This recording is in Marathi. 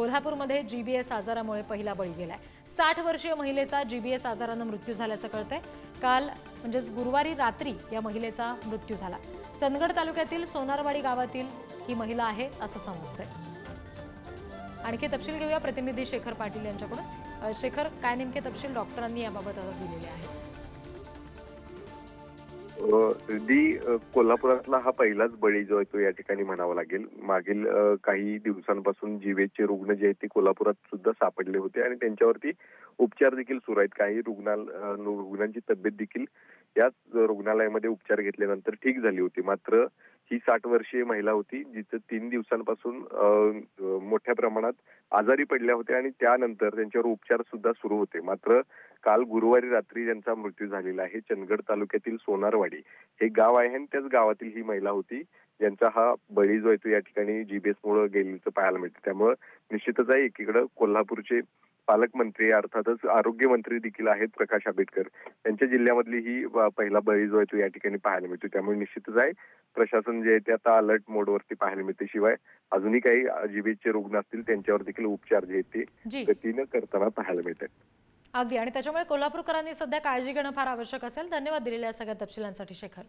कोल्हापूरमध्ये जीबीएस आजारामुळे पहिला बळी गेलाय। 60 वर्षीय महिलेचा जीबीएस आजारानं मृत्यू झाल्याचं कळतंय। काल म्हणजेच गुरुवारी रात्री या महिलेचा मृत्यू झाला। चंदगड तालुक्यातील सोनारवाडी गावातील ही महिला आहे असं समजतंय। आणखी तपशील घेऊया प्रतिनिधी शेखर पाटील यांच्याकडून। शेखर, काय नेमके तपशील डॉक्टरांनी याबाबत दिलेले आहेत? कोल्हापुरातला हा पहिलाच बळी जो आहे तो या ठिकाणी म्हणावा लागेल। मागील काही दिवसांपासून जीवेचे रुग्ण जे आहेत ते कोल्हापुरात सुद्धा सापडले होते आणि त्यांच्यावरती उपचार देखील सुरू आहेत। काही रुग्णांची तब्येत देखील याच रुग्णालयामध्ये उपचार घेतल्यानंतर ठीक झाली होती। मात्र ही 60 वर्षीय महिला होती जिचं 3 दिवसांपासून मोठ्या प्रमाणात आजारी पडल्या होत्या आणि त्यानंतर त्यांच्यावर उपचार सुद्धा सुरू होते। मात्र काल गुरुवारी रात्री त्यांचा मृत्यू झालेला आहे। चंदगड तालुक्यातील सोनारवाडी हे गाव आहे आणि त्याच गावातील ही महिला होती ज्यांचा हा बळी जो आहे तो या ठिकाणी जीबीएस मुळे गेल्याचं पाहायला मिळतं। त्यामुळे निश्चितच आहे एकीकडे कोल्हापूरचे पालकमंत्री अर्थातच आरोग्यमंत्री देखील आहेत प्रकाश आंबेडकर, त्यांच्या जिल्ह्यामधली ही पहिला बळी जो आहे तो या ठिकाणी पाहायला मिळतो। त्यामुळे निश्चितच आहे प्रशासन जे आहे ते आता अलर्ट मोडवरती पाहायला मिळते। शिवाय अजूनही काही जीबीएसचे रुग्ण असतील त्यांच्यावर देखील उपचार जे आहेत ते गतीनं करताना पाहायला मिळतात। अगदी, आणि त्याच्यामुळे कोल्हापूरकरांनी सध्या काळजी घेणं फार आवश्यक असेल। धन्यवाद दिलेल्या सगळ्या तपशिलांसाठी शेखर।